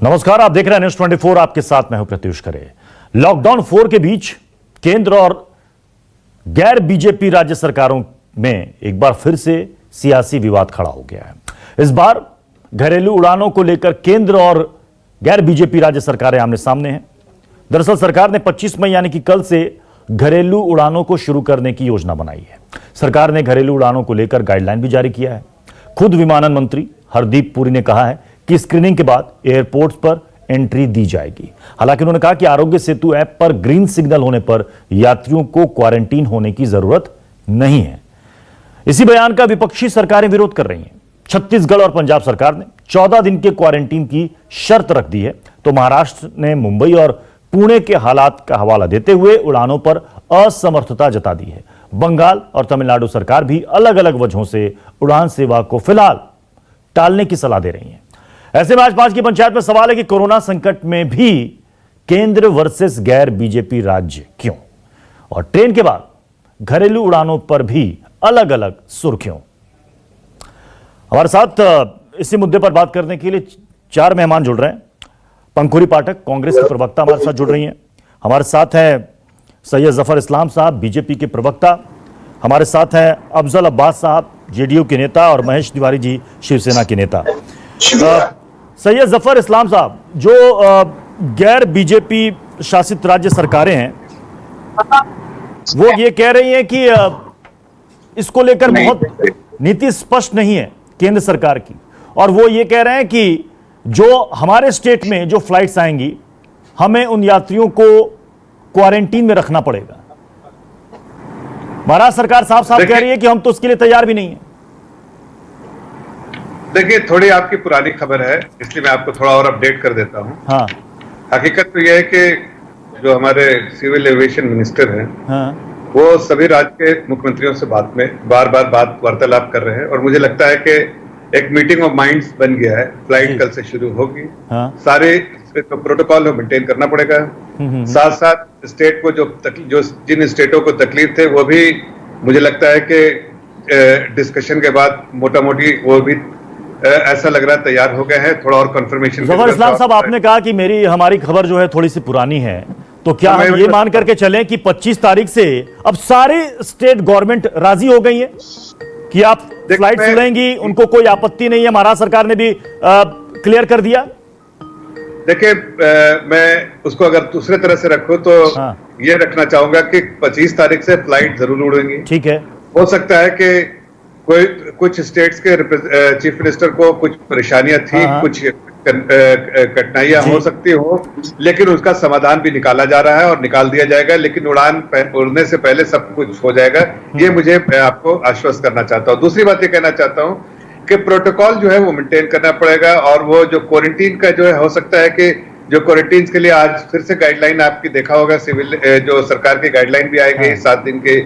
नमस्कार, आप देख रहे हैं न्यूज 24। आपके साथ मैं हूं प्रत्युष खरे। लॉकडाउन 4 के बीच केंद्र और गैर बीजेपी राज्य सरकारों में एक बार फिर से सियासी विवाद खड़ा हो गया है। इस बार घरेलू उड़ानों को लेकर केंद्र और गैर बीजेपी राज्य सरकारें आमने सामने हैं। दरअसल सरकार ने 25 मई यानी कि कल से घरेलू उड़ानों को शुरू करने की योजना बनाई है। सरकार ने घरेलू उड़ानों को लेकर गाइडलाइन भी जारी किया है। खुद विमानन मंत्री हरदीप पुरी ने कहा है कि स्क्रीनिंग के बाद एयरपोर्ट्स पर एंट्री दी जाएगी। हालांकि उन्होंने कहा कि आरोग्य सेतु ऐप पर ग्रीन सिग्नल होने पर यात्रियों को क्वारंटीन होने की जरूरत नहीं है। इसी बयान का विपक्षी सरकारें विरोध कर रही हैं। छत्तीसगढ़ और पंजाब सरकार ने 14 दिन के क्वारंटीन की शर्त रख दी है, तो महाराष्ट्र ने मुंबई और पुणे के हालात का हवाला देते हुए उड़ानों पर असमर्थता जता दी है। बंगाल और तमिलनाडु सरकार भी अलग अलग वजहों से उड़ान सेवा को फिलहाल टालने की सलाह दे रही है। ऐसे में आज 5 की पंचायत में सवाल है कि कोरोना संकट में भी केंद्र वर्सेस गैर बीजेपी राज्य क्यों, और ट्रेन के बाद घरेलू उड़ानों पर भी अलग अलग सुर्खियों। हमारे साथ इसी मुद्दे पर बात करने के लिए 4 मेहमान जुड़ रहे हैं। पंखुरी पाठक कांग्रेस के प्रवक्ता हमारे साथ जुड़ रही हैं। हमारे साथ हैं सैयद जफर इस्लाम साहब बीजेपी के प्रवक्ता। हमारे साथ हैं अफजल अब्बास साहब जेडीयू के नेता और महेश तिवारी जी शिवसेना के नेता। सैयद जफर इस्लाम साहब, जो गैर बीजेपी शासित राज्य सरकारें हैं वो ये कह रही हैं कि इसको लेकर बहुत नीति स्पष्ट नहीं है केंद्र सरकार की, और वो ये कह रहे हैं कि जो हमारे स्टेट में जो फ्लाइट्स आएंगी हमें उन यात्रियों को क्वारंटीन में रखना पड़ेगा। महाराष्ट्र सरकार साफ साफ कह रही है कि हम तो उसके लिए तैयार भी नहीं है। देखिए, थोड़ी आपकी पुरानी खबर है, इसलिए मैं आपको थोड़ा और अपडेट कर देता हूं। हाँ। हकीकत तो यह है कि जो हमारे सिविल एविएशन मिनिस्टर हैं, हाँ। वो सभी राज्य के मुख्यमंत्रियों से बार बार वार्तालाप कर रहे हैं, और मुझे लगता है कि एक मीटिंग ऑफ माइंड्स बन गया है। फ्लाइट कल से शुरू होगी। हाँ। सारे तो प्रोटोकॉल को मेंटेन करना पड़ेगा। साथ साथ स्टेट को जो जिन स्टेटों को तकलीफ थे वो भी मुझे लगता है कि डिस्कशन के बाद मोटा मोटी वो भी ऐसा लग रहा है तैयार हो गए हैं। थोड़ा और कंफर्मेशन। जफर इस्लाम साहब, आपने कहा कि हमारी खबर जो है थोड़ी सी पुरानी है, तो क्या हम ये मान करके चलें कि 25 तारीख से अब सारी स्टेट गवर्नमेंट राजी हो गई है कि आप फ्लाइट उड़ेंगी, उनको कोई आपत्ति नहीं है? महाराष्ट्र सरकार ने भी क्लियर कर दिया। देखिए, मैं उसको अगर दूसरे तरह से रखूं तो ये रखना चाहूंगा कि 25 तारीख से फ्लाइट जरूर उड़ेंगी। ठीक है। हो सकता है कि कुछ स्टेट्स के चीफ मिनिस्टर को कुछ परेशानियां थी, कुछ कठिनाइयां हो सकती हो, लेकिन उसका समाधान भी निकाला जा रहा है और निकाल दिया जाएगा। लेकिन उड़ान उड़ने से पहले सब कुछ हो जाएगा, ये मुझे आपको आश्वस्त करना चाहता हूँ। दूसरी बात ये कहना चाहता हूँ कि प्रोटोकॉल जो है वो मेंटेन करना पड़ेगा, और वो जो क्वारंटीन का जो है, हो सकता है कि जो क्वारंटीन के लिए आज फिर से गाइडलाइन आपकी देखा होगा, सिविल जो सरकार की गाइडलाइन भी आएगी। 7 दिन के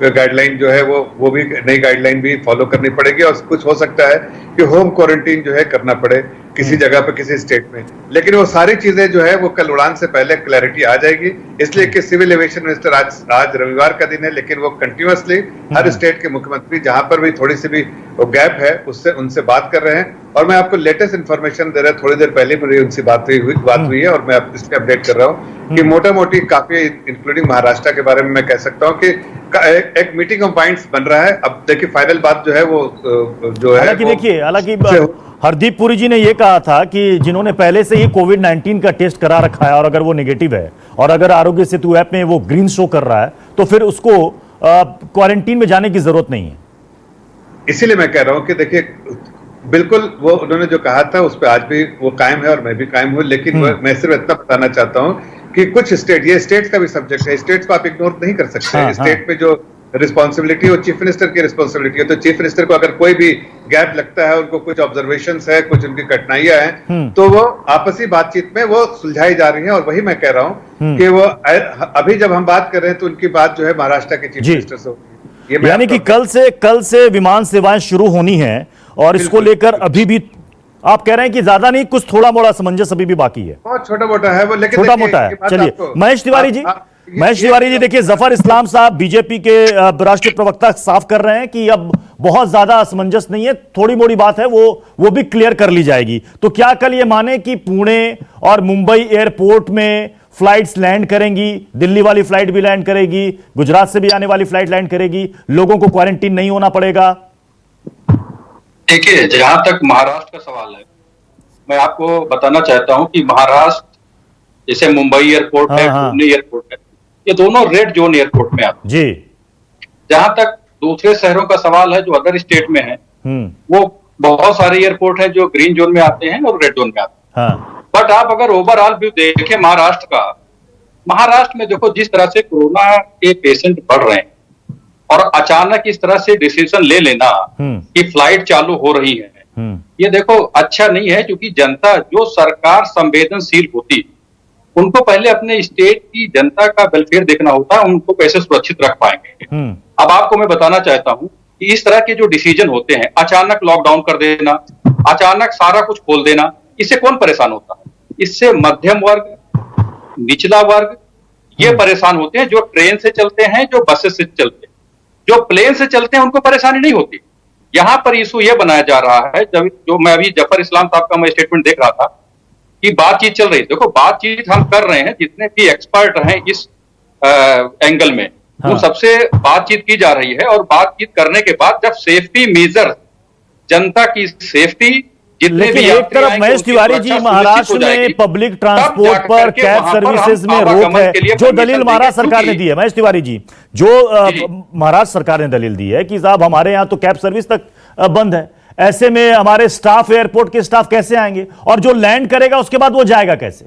गाइडलाइन जो है वो भी नई गाइडलाइन भी फॉलो करनी पड़ेगी, और कुछ हो सकता है कि होम क्वारंटीन जो है करना पड़े किसी जगह पर, किसी स्टेट में। लेकिन वो सारी चीजें जो है वो कल उड़ान से पहले क्लैरिटी आ जाएगी, इसलिए कि सिविल एविएशन मिनिस्टर आज रविवार का दिन है, लेकिन वो कंटिन्यूअसली हर स्टेट के मुख्यमंत्री जहां पर भी थोड़ी सी भी वो गैप है उनसे बात कर रहे हैं। और मैं आपको लेटेस्ट इन्फॉर्मेशन दे रहा हूं, थोड़ी देर पहले मेरी उनसे बात हुई है, और मैं इसलिए अपडेट कर रहा हूँ कि मोटा मोटी काफी इंक्लूडिंग महाराष्ट्र के बारे में मैं कह सकता हूँ कि एक मीटिंग ऑफ माइंड्स बन रहा है। अब देखिए फाइनल बात जो है वो जो है, हालांकि हरदीप पुरी जी ने यह कहा था कि जिन्होंने पहले से ही कोविड-19 का टेस्ट करा रखा है और अगर वो नेगेटिव है और अगर आरोग्य सेतु ऐप में वो ग्रीन शो कर रहा है, तो फिर उसको क्वारंटीन में जाने की जरूरत नहीं है। इसीलिए मैं कह रहा हूं कि देखिए, बिल्कुल वो उन्होंने जो कहा था उस पर आज भी वो कायम है और मैं भी कायम हूं। लेकिन मैं सिर्फ इतना बताना चाहता हूं कि कुछ स्टेट, ये स्टेट्स का भी सब्जेक्ट है, स्टेट्स को आप इग्नोर नहीं कर सकते। स्टेट में जो रिस्पॉन्सिबिलिटी वो चीफ मिनिस्टर की रिस्पॉन्सिबिलिटी है, तो चीफ मिनिस्टर को अगर कोई भी गैप लगता है, उनको कुछ ऑब्जर्वेशंस है, कुछ उनकी कठिनाइयां हैं, तो वो आपसी बातचीत में वो सुलझाई जा रही है। और वही मैं कह रहा हूं कि वो अभी जब हम बात कर रहे हैं तो उनकी बात जो है महाराष्ट्र के चीफ मिनिस्टर से होगी। यानी कि कल से विमान सेवाएं शुरू होनी है, और इसको लेकर अभी भी आप कह रहे हैं कि ज्यादा नहीं, कुछ थोड़ा मोड़ा सामंजस्य अभी भी बाकी है। बहुत छोटा मोटा है वो, लेकिन छोटा मोटा है। चलिए महेश तिवारी जी, महेश तिवारी जी, देखिए जफर इस्लाम साहब बीजेपी के राष्ट्रीय प्रवक्ता साफ कर रहे हैं कि अब बहुत ज्यादा असमंजस नहीं है, थोड़ी मोड़ी बात है वो भी क्लियर कर ली जाएगी। तो क्या कल ये माने कि पुणे और मुंबई एयरपोर्ट में फ्लाइट्स लैंड करेंगी, दिल्ली वाली फ्लाइट भी लैंड करेगी, गुजरात से भी आने वाली फ्लाइट लैंड करेगी, लोगों को क्वारंटीन नहीं होना पड़ेगा? देखिए, जहां तक महाराष्ट्र का सवाल है, मैं आपको बताना चाहता हूं कि महाराष्ट्र जैसे मुंबई एयरपोर्ट है, पुणे एयरपोर्ट है, ये दोनों रेड जोन एयरपोर्ट में आते हैं जी। जहां तक दूसरे शहरों का सवाल है जो अदर स्टेट में है, वो बहुत सारे एयरपोर्ट हैं जो ग्रीन जोन में आते हैं और रेड जोन में आते हैं। बट आप अगर ओवरऑल व्यू देखें महाराष्ट्र का, महाराष्ट्र में देखो जिस तरह से कोरोना के पेशेंट बढ़ रहे हैं और अचानक इस तरह से डिसीजन ले लेना कि फ्लाइट चालू हो रही है, ये देखो अच्छा नहीं है। क्योंकि जनता, जो सरकार संवेदनशील होती, उनको पहले अपने स्टेट की जनता का वेलफेयर देखना होता है, उनको कैसे सुरक्षित रख पाएंगे। अब आपको मैं बताना चाहता हूं कि इस तरह के जो डिसीजन होते हैं, अचानक लॉकडाउन कर देना, अचानक सारा कुछ खोल देना, इससे कौन परेशान होता है? इससे मध्यम वर्ग, निचला वर्ग, ये परेशान होते हैं। जो ट्रेन से चलते हैं, जो बसेस से चलते हैं, जो प्लेन से चलते हैं, उनको परेशानी नहीं होती। यहां पर इशू ये बनाया जा रहा है, जब जो मैं अभी जफर इस्लाम साहब का मैं स्टेटमेंट देख रहा था कि बातचीत चल रही है। देखो, बातचीत हम कर रहे हैं, जितने भी एक्सपर्ट हैं इस एंगल में, वो सबसे बातचीत की जा रही है। और बातचीत करने के बाद जब सेफ्टी मेजर, जनता की सेफ्टी, लेकिन एक तरफ महेश तिवारी जी, महाराष्ट्र में पब्लिक ट्रांसपोर्ट पर कैब सर्विसेज में रोक है, जो दलील महाराष्ट्र सरकार ने दी है। महेश तिवारी जी, जो महाराष्ट्र सरकार ने दलील दी है कि साहब हमारे यहां तो कैब सर्विस तक बंद है, ऐसे में हमारे स्टाफ, एयरपोर्ट के स्टाफ कैसे आएंगे, और जो लैंड करेगा उसके बाद वो जाएगा कैसे?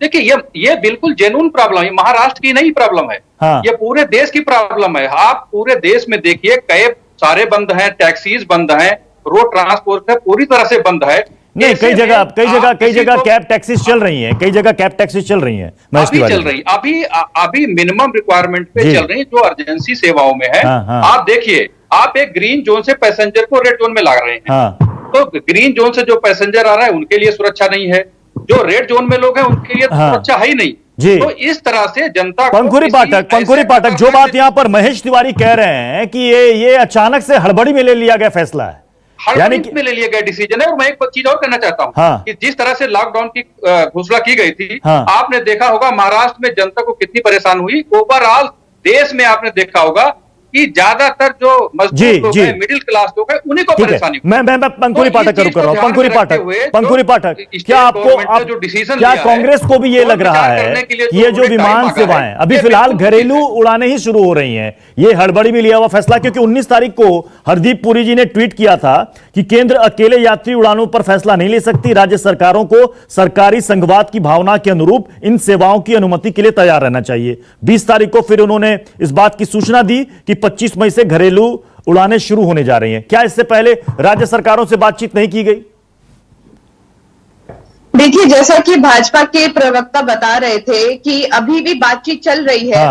देखिए, ये बिल्कुल जेन्युइन प्रॉब्लम है, महाराष्ट्र की नहीं प्रॉब्लम है। ये पूरे देश की प्रॉब्लम है। आप पूरे देश में देखिए, कैब सारे बंद हैं, टैक्सीज बंद हैं, रोड ट्रांसपोर्ट है पूरी तरह से बंद है। नहीं, कई जगह कैब टैक्सीज चल रही हैं, कई जगह कैब टैक्सीज चल रही हैं, अभी चल रही, अभी मिनिमम रिक्वायरमेंट पे चल रही है, जो अर्जेंसी सेवाओं में है। आप देखिए, आप एक ग्रीन जोन से पैसेंजर को रेड जोन में ला रहे हैं, तो ग्रीन जोन से जो पैसेंजर आ रहा है उनके लिए सुरक्षा नहीं है, जो रेड जोन में लोग हैं उनके लिए सुरक्षा है ही नहीं जी। तो इस तरह से जनता को पंकुरी पाठक, जो बात यहाँ पर महेश तिवारी कह रहे हैं कि ये अचानक से हड़बड़ी में ले लिया गया फैसला है, यानी में ले लिया गया डिसीजन है। और मैं एक चीज और कहना चाहता हूं कि जिस तरह से लॉकडाउन की घोषणा की गई थी, आपने देखा होगा महाराष्ट्र में जनता को कितनी परेशान हुई। ओवरऑल देश में आपने देखा होगा कि ज्यादातर जो मजदूर लोग हैं, मिडिल क्लास लोग हैं, उन्हीं को परेशानी। मैं पंकुरी पाठक कर रहा हूं। पंकुरी पाठक, क्या कांग्रेस को भी ये लग रहा है कि ये जो विमान सेवाएं अभी फिलहाल घरेलू उड़ानें ही शुरू हो रही हैं, ये हड़बड़ी में लिया हुआ फैसला? क्योंकि 19 तारीख को हरदीप पुरी जी ने ट्वीट किया था कि केंद्र अकेले यात्री उड़ानों पर फैसला नहीं ले सकती, राज्य सरकारों को सरकारी संघवाद की भावना के अनुरूप इन सेवाओं की अनुमति के लिए तैयार रहना चाहिए। 20 तारीख को फिर उन्होंने इस बात की सूचना दी कि 25 मई से घरेलू उड़ानें शुरू होने जा रही हैं। क्या इससे पहले राज्य सरकारों से बातचीत नहीं की गई? देखिए, जैसा कि भाजपा के प्रवक्ता बता रहे थे कि अभी भी बातचीत चल रही है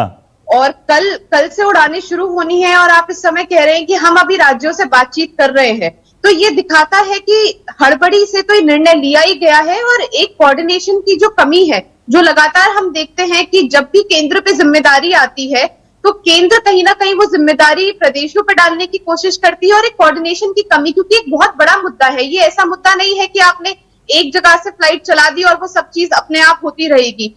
और कल से उड़ानें शुरू होनी है, और आप इस समय कह रहे हैं कि हम अभी राज्यों से बातचीत कर रहे हैं। तो ये दिखाता है कि हड़बड़ी से तो ये निर्णय लिया ही गया है, और एक कोऑर्डिनेशन की जो कमी है, जो लगातार हम देखते हैं कि जब भी केंद्र पे जिम्मेदारी आती है तो केंद्र कहीं ना कहीं वो जिम्मेदारी प्रदेशों पर डालने की कोशिश करती है, और एक कोऑर्डिनेशन की कमी, क्योंकि एक बहुत बड़ा मुद्दा है ये। ऐसा मुद्दा नहीं है कि आपने एक जगह से फ्लाइट चला दी और वो सब चीज अपने आप होती रहेगी।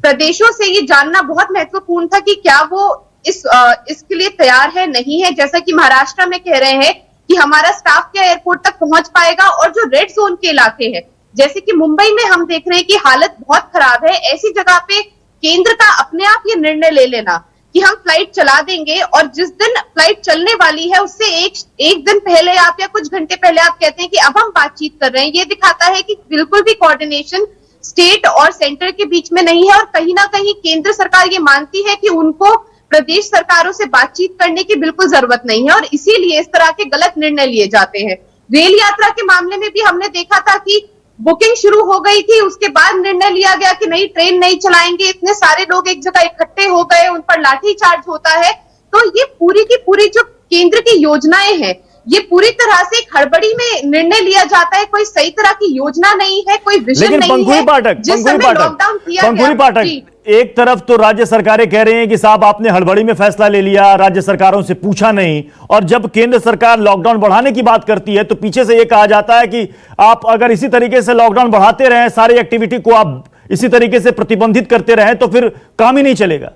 प्रदेशों से ये जानना बहुत महत्वपूर्ण था कि क्या वो इसके लिए तैयार है, नहीं है। जैसा कि महाराष्ट्र में कह रहे हैं कि हमारा स्टाफ क्या एयरपोर्ट तक पहुंच पाएगा, और जो रेड जोन के इलाके हैं, जैसे कि मुंबई में हम देख रहे हैं कि हालत बहुत खराब है, ऐसी जगह पे केंद्र का अपने आप ये निर्णय ले लेना कि हम फ्लाइट चला देंगे, और जिस दिन फ्लाइट चलने वाली है उससे एक दिन पहले आप या कुछ घंटे पहले आप कहते हैं कि अब हम बातचीत कर रहे हैं, ये दिखाता है कि बिल्कुल भी कोऑर्डिनेशन स्टेट और सेंटर के बीच में नहीं है। और कहीं ना कहीं केंद्र सरकार ये मानती है कि उनको प्रदेश सरकारों से बातचीत करने की बिल्कुल जरूरत नहीं है, और इसीलिए इस तरह के गलत निर्णय लिए जाते हैं। रेल यात्रा के मामले में भी हमने देखा था कि बुकिंग शुरू हो गई थी, उसके बाद निर्णय लिया गया कि नहीं, ट्रेन नहीं चलाएंगे, इतने सारे लोग एक जगह इकट्ठे हो गए, उन पर लाठी चार्ज होता है। तो ये पूरी की पूरी जो केंद्र की योजनाएं हैं, ये पूरी तरह से एक हड़बड़ी में निर्णय लिया जाता है, कोई सही तरह की योजना नहीं है, कोई विजन नहीं है। पंकुरी पाठक, एक तरफ तो राज्य सरकारें कह रही हैं कि साहब आपने हड़बड़ी में फैसला ले लिया, राज्य सरकारों से पूछा नहीं, और जब केंद्र सरकार लॉकडाउन बढ़ाने की बात करती है तो पीछे से यह कहा जाता है कि आप अगर इसी तरीके से लॉकडाउन बढ़ाते रहें, सारी एक्टिविटी को आप इसी तरीके से प्रतिबंधित करते रहें तो फिर काम ही नहीं चलेगा।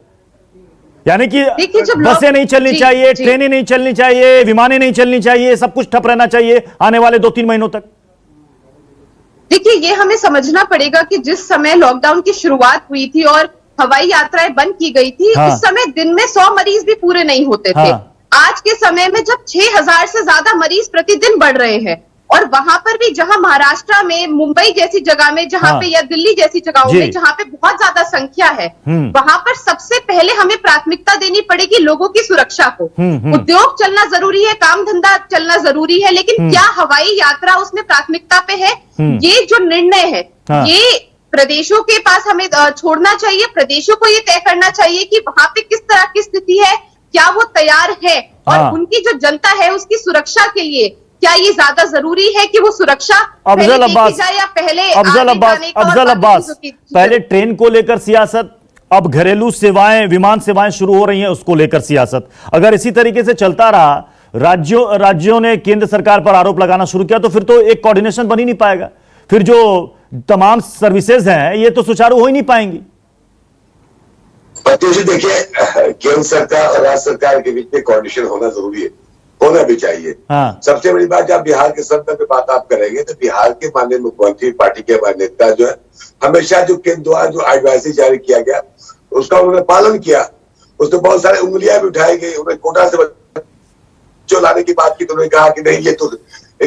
यानी कि बसें नहीं चलनी चाहिए, ट्रेनें नहीं चलनी चाहिए, विमानें नहीं चलनी चाहिए, सब कुछ ठप रहना चाहिए आने वाले 2-3 महीनों तक। देखिए, ये हमें समझना पड़ेगा कि जिस समय लॉकडाउन की शुरुआत हुई थी और हवाई यात्राएं बंद की गई थी, उस समय दिन में 100 मरीज भी पूरे नहीं होते थे। आज के समय में जब 6000 से ज्यादा मरीज प्रतिदिन बढ़ रहे हैं, और वहां पर भी जहां महाराष्ट्र में, मुंबई जैसी जगह में, जहां पे या दिल्ली जैसी जगहों में जहां पे बहुत ज्यादा संख्या है, वहां पर सबसे पहले हमें प्राथमिकता देनी पड़ेगी लोगों की सुरक्षा को। उद्योग चलना जरूरी है, काम धंधा चलना जरूरी है, लेकिन क्या हवाई यात्रा उसमें प्राथमिकता पे है? ये जो निर्णय है, ये प्रदेशों के पास हमें छोड़ना चाहिए। प्रदेशों को ये तय करना चाहिए कि वहां पे किस तरह की स्थिति है, क्या वो तैयार है, और उनकी जो जनता है उसकी सुरक्षा के लिए क्या ये ज्यादा जरूरी है कि वो सुरक्षा अफजल अब्बास, या पहले अफजल अब्बास, पहले ट्रेन को लेकर सियासत, अब घरेलू सेवाएं, विमान सेवाएं शुरू हो रही हैं, उसको लेकर सियासत। अगर इसी तरीके से चलता रहा, राज्यों ने केंद्र सरकार पर आरोप लगाना शुरू किया, तो फिर तो एक कोऑर्डिनेशन बन ही नहीं पाएगा। फिर जो तमाम सर्विसेज हैं ये तो सुचारू हो ही नहीं पाएंगी। देखिए, केंद्र सरकार और राज्य सरकार के बीच में कोऑर्डिनेशन होना जरूरी है, होना भी चाहिए। सबसे बड़ी बात, जब बिहार के संदर्भ में बात आप करेंगे तो बिहार के माननीय मुख्यमंत्री, पार्टी के माननीय नेता जो है, हमेशा जो केंद्र द्वारा जो एडवाइजरी जारी किया गया उसका उन्होंने पालन किया। उसमें बहुत सारे उंगलियां भी उठाई गई। उन्होंने कोटा से जो लाने की बात की तो उन्होंने कहा कि नहीं,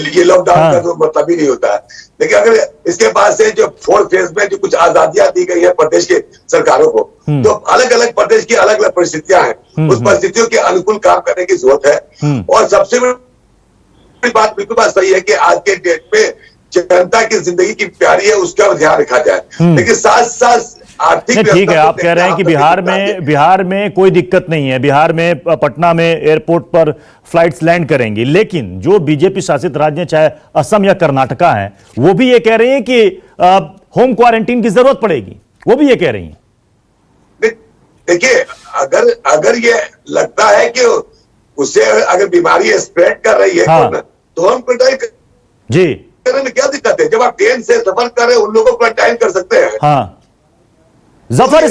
ये लॉकडाउन का तो मतलब ही नहीं होता है। लेकिन अगर इसके बाद से जो 4th फेज में जो कुछ आजादियां दी गई है प्रदेश के सरकारों को, तो अलग अलग प्रदेश की अलग अलग परिस्थितियां हैं, उस परिस्थितियों के अनुकूल काम करने की जरूरत है। और सबसे बड़ी बात, बिल्कुल बात सही है कि आज के डेट में जनता की जिंदगी की प्यारी है, उसका ध्यान रखा जाए। लेकिन साथ साथ आर्थिक, ठीक है, आप कह रहे हैं कि बिहार में कोई दिक्कत नहीं है, बिहार में पटना में एयरपोर्ट पर फ्लाइट्स लैंड करेंगी, लेकिन जो बीजेपी शासित राज्य चाहे असम या कर्नाटका हैं, वो भी ये कह रहे हैं कि होम क्वारंटीन की जरूरत पड़ेगी, वो भी ये कह रही हैं। देखिए, अगर ये लगता है कि उससे अगर बीमारी स्प्रेड कर रही है तो हम क्वारंटाइन जी करने में क्या दिक्कत है? जब आप ट्रेन से सफर कर रहे हैं उन लोगों को क्वारंटाइन कर सकते हैं। जफर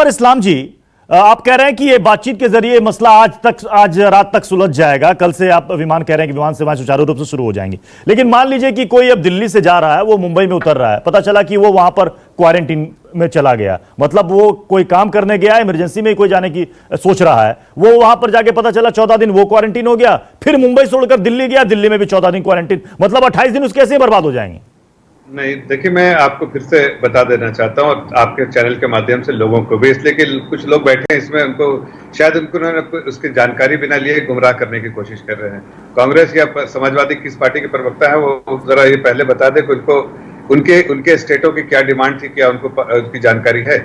इस्लाम जी, आप कह रहे हैं कि ये बातचीत के जरिए मसला आज रात तक सुलझ जाएगा। कल से आप विमान कह रहे हैं कि विमान सेवाएं सुचारू रूप से शुरू हो जाएंगी, लेकिन मान लीजिए कि कोई अब दिल्ली से जा रहा है, वो मुंबई में उतर रहा है, पता चला कि वो वहां पर क्वारंटीन में चला गया, मतलब वो कोई काम करने गया, इमरजेंसी में कोई जाने की सोच रहा है, वो वहां पर जाके पता चला 14 दिन वो क्वारंटीन हो गया, फिर मुंबई छोड़कर दिल्ली गया, दिल्ली में भी 14 दिन क्वारंटीन, मतलब 28 दिन उसके ऐसे बर्बाद हो जाएंगे। नहीं, देखिए, मैं आपको फिर से बता देना चाहता हूं, और आपके चैनल के माध्यम से लोगों को भी, इसलिए कि कुछ लोग बैठे हैं इसमें, उनको शायद उन्होंने उसकी जानकारी बिना लिए गुमराह करने की कोशिश कर रहे हैं। कांग्रेस या समाजवादी किस पार्टी के प्रवक्ता है वो जरा ये पहले बता दे कि उनको उनके स्टेटों की क्या डिमांड थी, क्या उनको उसकी जानकारी है।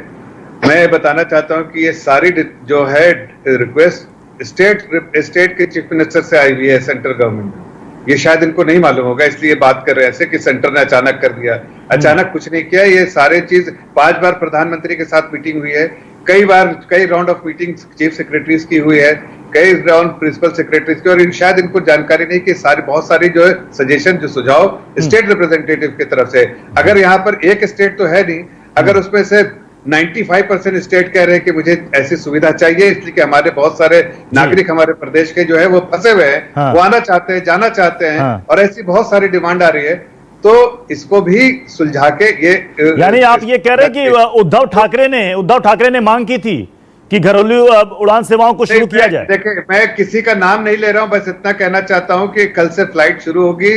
मैं बताना चाहता हूँ कि ये सारी जो है रिक्वेस्ट स्टेट के चीफ मिनिस्टर से आई हुई है, सेंट्रल गवर्नमेंट। ये शायद इनको नहीं मालूम होगा, इसलिए बात कर रहे हैं ऐसे कि सेंटर ने अचानक कर दिया। अचानक कुछ नहीं किया, ये सारे चीज 5 बार प्रधानमंत्री के साथ मीटिंग हुई है, कई round of meeting chief secretaries की हुई है, कई राउंड प्रिंसिपल सेक्रेटरीज की, और शायद इनको जानकारी नहीं कि बहुत सारी जो है सजेशन, जो सुझाव स्टेट रिप्रेजेंटेटिव की तरफ से, अगर यहाँ पर एक स्टेट तो है नहीं, अगर उसमें से 95% स्टेट कह रहे हैं कि मुझे ऐसी सुविधा चाहिए, इसलिए कि हमारे बहुत सारे नागरिक हमारे प्रदेश के जो है वो फंसे हुए हैं, वो आना चाहते हैं, जाना चाहते हैं, और ऐसी बहुत सारी डिमांड आ रही है, तो इसको भी सुलझा के ये, यानी आप ये कह रहे हैं कि उद्धव ठाकरे ने मांग की थी कि घरेलू उड़ान सेवाओं को शुरू किया जाए। देखिए, मैं किसी का नाम नहीं ले रहा हूं, बस इतना कहना चाहता हूं कि कल से फ्लाइट शुरू होगी।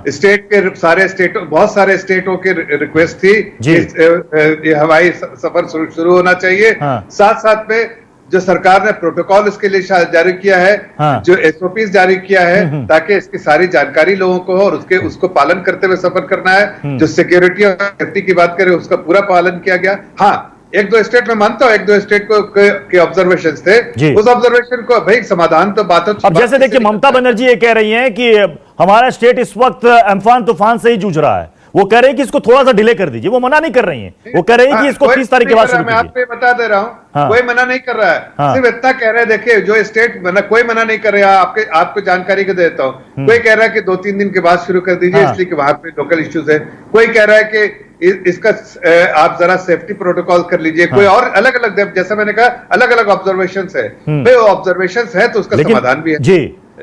स्टेट के बहुत सारे स्टेटों की रिक्वेस्ट थी कि हवाई सफर शुरू होना चाहिए। साथ साथ में जो सरकार ने प्रोटोकॉल इसके लिए जारी किया है, जो SOPs जारी किया है, ताकि इसकी सारी जानकारी लोगों को हो और उसको पालन करते हुए सफर करना है। जो सिक्योरिटी और सेफ्टी की बात करें, उसका पूरा पालन किया गया। हाँ, 1-2 स्टेट में मानता हूं, 1-2 स्टेट के ऑब्जर्वेशन थे, उस ऑब्जर्वेशन को भाई समाधान तो बात। अब जैसे देखिए, ममता बनर्जी ये कह रही हैं कि हमारा स्टेट इस वक्त अम्फान तूफान से ही जूझ रहा है, वो कह रहे हैं कि इसको थोड़ा सा डिले कर दीजिए, वो मना नहीं कर रही हैं, वो कह रहे हैं कि इसको 30 तारीख के बाद शुरू मैं आपको बता दे रहा हूं, कोई मना नहीं कर रहा है, सिर्फ इतना कह रहे हैं, देखिए जो स्टेट कोई मना नहीं कर रहा है, आपको जानकारी को देता हूं, कोई कह रहा है कि 2-3 दिन के बाद शुरू कर दीजिए इसलिए कि वहां पे लोकल इश्यूज है, कोई कह रहा है कि इसका आप जरा सेफ्टी प्रोटोकॉल कर लीजिए, कोई और अलग अलग, जैसा मैंने कहा अलग अलग ऑब्जर्वेशन है, भाई ऑब्जर्वेशन है तो उसका समाधान भी है जी।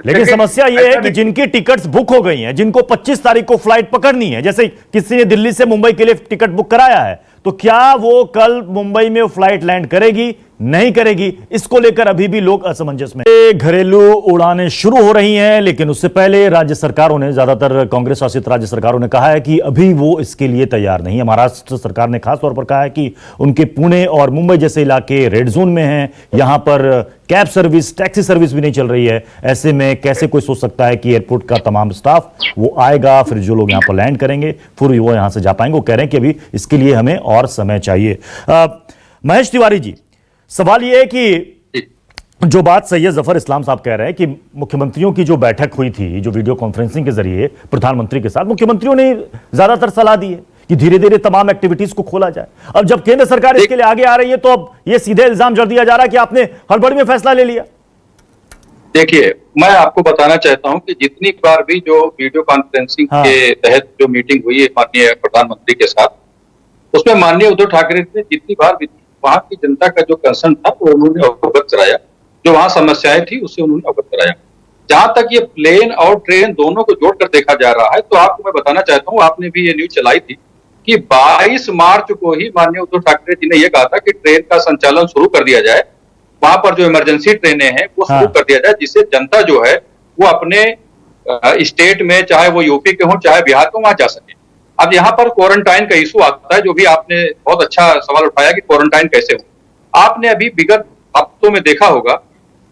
लेकिन समस्या यह है कि जिनकी टिकट्स बुक हो गई हैं, जिनको 25 तारीख को फ्लाइट पकड़नी है, जैसे किसी ने दिल्ली से मुंबई के लिए टिकट बुक कराया है, तो क्या वो कल मुंबई में फ्लाइट लैंड करेगी, नहीं करेगी, इसको लेकर अभी भी लोग असमंजस में। घरेलू उड़ानें शुरू हो रही हैं, लेकिन उससे पहले राज्य सरकारों ने, ज्यादातर कांग्रेस शासित राज्य सरकारों ने कहा है कि अभी वो इसके लिए तैयार नहीं है। महाराष्ट्र सरकार ने खास तौर पर कहा है कि उनके पुणे और मुंबई जैसे इलाके रेड जोन में हैं, यहां पर कैब सर्विस, टैक्सी सर्विस भी नहीं चल रही है। ऐसे में कैसे कोई सोच सकता है कि एयरपोर्ट का तमाम स्टाफ वो आएगा, फिर जो लोग यहां पर लैंड करेंगे फिर वो यहां से जा पाएंगे। वो कह रहे हैं कि अभी इसके लिए हमें और समय चाहिए। महेश तिवारी जी, सवाल यह है कि जो बात सैयद जफर इस्लाम साहब कह रहे हैं कि मुख्यमंत्रियों की जो बैठक हुई थी, जो वीडियो कॉन्फ्रेंसिंग के जरिए प्रधानमंत्री के साथ, मुख्यमंत्रियों ने ज्यादातर सलाह दी है कि धीरे धीरे तमाम एक्टिविटीज को खोला जाए। अब जब केंद्र सरकार इसके लिए आगे आ रही है तो अब यह सीधे इल्जाम जड़ दिया जा रहा है कि आपने हड़बड़ी में फैसला ले लिया। देखिए, मैं आपको बताना चाहता हूं कि जितनी बार भी जो वीडियो कॉन्फ्रेंसिंग के तहत जो मीटिंग हुई है माननीय प्रधानमंत्री के साथ, उसमें माननीय उद्धव ठाकरे ने जितनी बार भी वहां की जनता का जो कंसर्न था वो उन्होंने अवगत कराया, जो वहां समस्याएं थी उससे उन्होंने अवगत कराया। जहां तक ये प्लेन और ट्रेन दोनों को जोड़कर देखा जा रहा है, तो आपको मैं बताना चाहता हूं, आपने भी ये न्यूज चलाई थी कि 22 मार्च को ही माननीय उद्धव ठाकरे जी ने यह कहा था कि ट्रेन का संचालन शुरू कर दिया जाए, वहां पर जो इमरजेंसी ट्रेनें हैं वो शुरू कर दिया जाए, जिससे जनता जो है वो अपने स्टेट में, चाहे वो यूपी के हो चाहे बिहार के, वहां जा सके। अब यहाँ पर क्वारंटाइन का इशू आता है, जो भी आपने बहुत अच्छा सवाल उठाया कि क्वारंटाइन कैसे हो। आपने अभी विगत हफ्तों में देखा होगा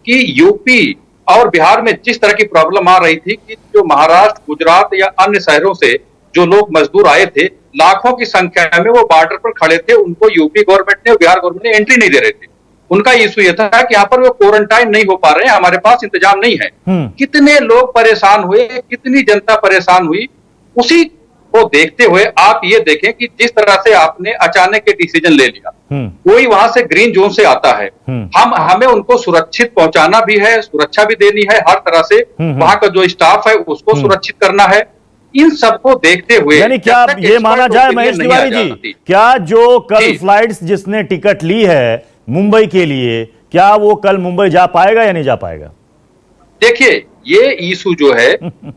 कि यूपी और बिहार में जिस तरह की प्रॉब्लम आ रही थी कि जो महाराष्ट्र, गुजरात या अन्य शहरों से जो लोग मजदूर आए थे, लाखों की संख्या में वो बॉर्डर पर खड़े थे, उनको यूपी गवर्नमेंट ने, बिहार गवर्नमेंट ने एंट्री नहीं दे रहे थे। उनका इशू ये था कि यहाँ पर वो क्वारंटाइन नहीं हो पा रहे हैं, हमारे पास इंतजाम नहीं है। कितने लोग परेशान हुए, कितनी जनता परेशान हुई। उसी को देखते हुए आप ये देखें कि जिस तरह से आपने अचानक के डिसीजन ले लिया, कोई वहां से ग्रीन जोन से आता है, हमें उनको सुरक्षित पहुंचाना भी है, सुरक्षा भी देनी है, हर तरह से वहां का जो स्टाफ है उसको सुरक्षित करना है। इन सबको देखते हुए यानी क्या ये माना जाए महेश तिवारी जी, क्या जो कल फ्लाइट्स जिसने टिकट ली है मुंबई के लिए, क्या वो कल मुंबई जा पाएगा या नहीं जा पाएगा? देखिए, ये इशू जो है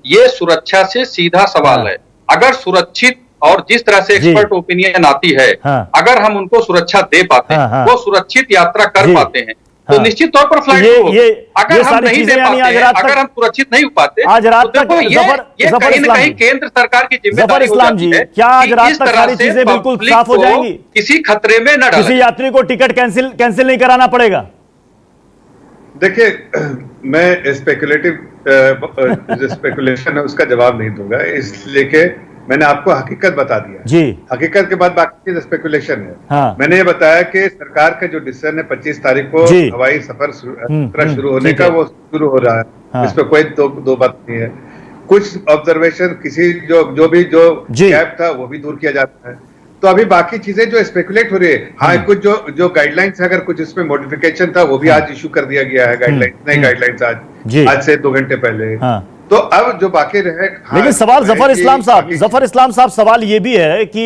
ये सुरक्षा से सीधा सवाल है। अगर सुरक्षित और जिस तरह से एक्सपर्ट ओपिनियन आती है, अगर हम उनको सुरक्षा दे पाते हैं, वो सुरक्षित यात्रा कर पाते हैं, तो निश्चित तौर पर फ्लाइट अगर हम नहीं दे पाते हैं, अगर हम सुरक्षित नहीं हो पाते, आज रात तक ये कहीं न कहीं केंद्र सरकार की जिम्मेदारी हो जाती है। क्या आज रात तक सारी चीजें बिल्कुल साफ हो जाएंगी, किसी खतरे में न डालें, किसी यात्री को टिकट कैंसिल नहीं कराना पड़ेगा? देखिए, मैं स्पेकुलेशन है उसका जवाब नहीं दूंगा, इसलिए कि मैंने आपको हकीकत बता दिया जी। हकीकत के बाद बाकी चीज स्पेकुलेशन है। हाँ। मैंने ये बताया कि सरकार का जो डिसीजन है 25 तारीख को हवाई सफर शुरू होने का, वो शुरू हो रहा है। हाँ। इस पर कोई दो बात नहीं है। कुछ ऑब्जर्वेशन किसी जो गैप था वो भी दूर किया जाता है। तो अभी बाकी चीजें जो स्पेकुलेट हो रही है, हाँ, कुछ जो गाइडलाइंस है, अगर कुछ इसमें मॉडिफिकेशन था वो भी आज इशू कर दिया गया है, गाइडलाइंस, नई गाइडलाइंस आज से 2 घंटे पहले। तो अब जो बाकी रहे, लेकिन सवाल जफर इस्लाम साहब सवाल ये भी है कि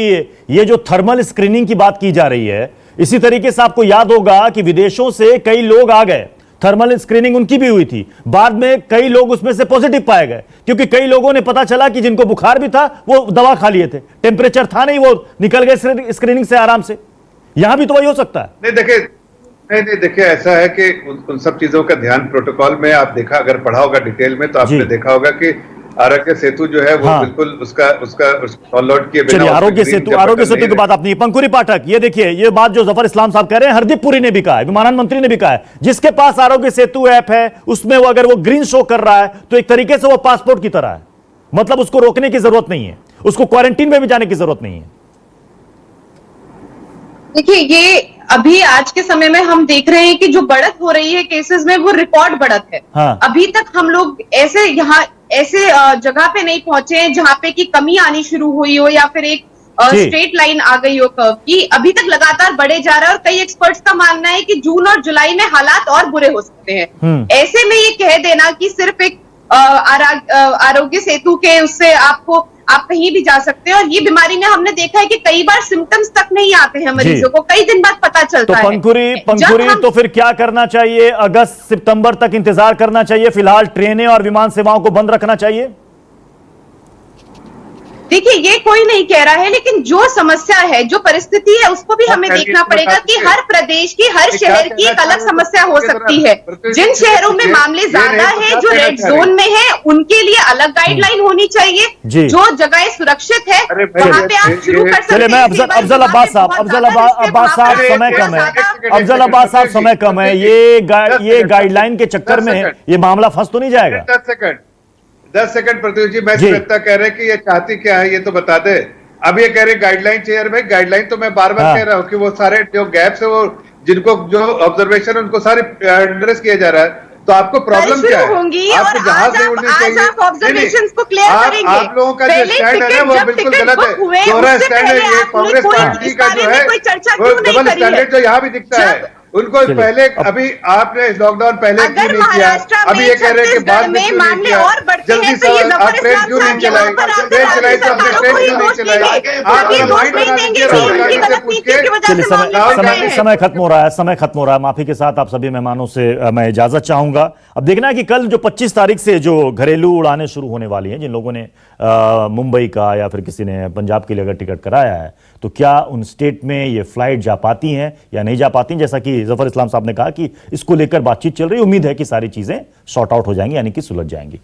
ये जो थर्मल स्क्रीनिंग की बात की जा रही है, इसी तरीके से आपको याद होगा कि विदेशों से कई लोग आ गए, थर्मल स्क्रीनिंग उनकी भी हुई थी, बाद में कई लोग उसमें से पॉजिटिव पाए गए, क्योंकि कई लोगों ने पता चला कि जिनको बुखार भी था वो दवा खा लिए थे, टेम्परेचर था नहीं, वो निकल गए स्क्रीनिंग से आराम से। यहां भी तो वही हो सकता है। नहीं देखिए, ऐसा है कि उन सब चीजों का ध्यान प्रोटोकॉल में आप देखा, अगर पढ़ा होगा डिटेल में, तो आपने देखा होगा कि आरोग्य सेतु जो है वो बिल्कुल उसका डाउनलोड किए बिना, आरोग्य सेतु की बात आपने, पंकुरी पाठक, ये देखिए, ये बात जो जफर इस्लाम साहब कह रहे हैं, हरदीप पुरी ने भी कहा है, विमानन मंत्री ने भी कहा है, जिसके पास आरोग्य सेतु ऐप है उसमें वो अगर वो ग्रीन शो कर रहा है तो एक तरीके से वो पासपोर्ट की तरह है, मतलब उसको रोकने की जरूरत नहीं है, उसको क्वारंटीन में भी जाने की जरूरत नहीं है। देखिए, ये अभी आज के समय में हम देख रहे हैं कि जो बढ़त हो रही है केसेस में, वो रिकॉर्ड बढ़त है। हाँ। अभी तक हम लोग ऐसे यहाँ ऐसे जगह पे नहीं पहुंचे हैं जहां पे की कमी आनी शुरू हुई हो या फिर एक स्ट्रेट लाइन आ गई हो कर्व की। अभी तक लगातार बढ़े जा रहा है और कई एक्सपर्ट्स का मानना है कि जून और जुलाई में हालात और बुरे हो सकते हैं। ऐसे में ये कह देना कि सिर्फ एक आरोग्य सेतु के उससे आप कहीं भी जा सकते हैं, और ये बीमारी में हमने देखा है कि कई बार सिम्टम्स तक नहीं आते हैं मरीजों को, कई दिन बाद पता चलता है। पंकुरी तो फिर क्या करना चाहिए? अगस्त सितंबर तक इंतजार करना चाहिए? फिलहाल ट्रेनें और विमान सेवाओं को बंद रखना चाहिए? देखिए, ये कोई नहीं कह रहा है, लेकिन जो समस्या है, जो परिस्थिति है, उसको भी हमें देखना पड़ेगा कि हर प्रदेश की, हर शहर की एक अलग समस्या हो सकती है। जिन शहरों में मामले ज्यादा है, जो रेड जोन में है, उनके लिए अलग गाइडलाइन होनी चाहिए। जो जगह सुरक्षित है वहां पे आप शुरू कर सकते हैं। मैं अफजल अब्बास साहब, समय कम है, अफजल अब्बास साहब समय कम है, ये गाइडलाइन के चक्कर में ये मामला फंस तो नहीं जाएगा? 10 सेकंड प्रत्युष जी, मैं श्वेता कह रहे कि ये चाहती क्या है ये तो बता दे। अब ये कह रहे गाइडलाइन चेयर में, गाइडलाइन तो मैं बार बार कह रहा हूँ कि वो सारे जो गैप्स है, वो जिनको जो ऑब्जर्वेशन उनको सारे एड्रेस किया जा रहा है। तो आपको प्रॉब्लम क्या है? आपको जहाज नहीं उड़नी चाहिए। आप लोगों का जो स्टैंड है ना वो बिल्कुल गलत है, दोहरा स्टैंड है। ये कांग्रेस पार्टी का जो है वो डबल स्टैंडर्ड जो यहाँ भी दिखता है। उनको पहले अभी आपने लॉकडाउन पहले क्यों नहीं किया? अभी ये कह रहे हैं कि बाद में क्यों नहीं किया? जल्दी से आप ट्रेन क्यों नहीं चलाए? ट्रेन चलाई तो आपने ट्रेन क्यों नहीं चलाई? आप माइंड बना दीजिए राहुल गांधी से पूछ के। समय खत्म हो रहा है, समय खत्म हो रहा है। माफी के साथ आप सभी मेहमानों से मैं इजाजत चाहूंगा। अब देखना है कि कल जो 25 तारीख से जो घरेलू उड़ानें शुरू होने वाली हैं, जिन लोगों ने मुंबई का या फिर किसी ने पंजाब के लिए अगर टिकट कराया है, तो क्या उन स्टेट में ये फ्लाइट जा पाती हैं या नहीं जा पाती? जैसा कि जफर इस्लाम साहब ने कहा कि इसको लेकर बातचीत चल रही है। उम्मीद है कि सारी चीजें सॉर्ट आउट हो जाएंगी, यानी कि सुलझ जाएंगी।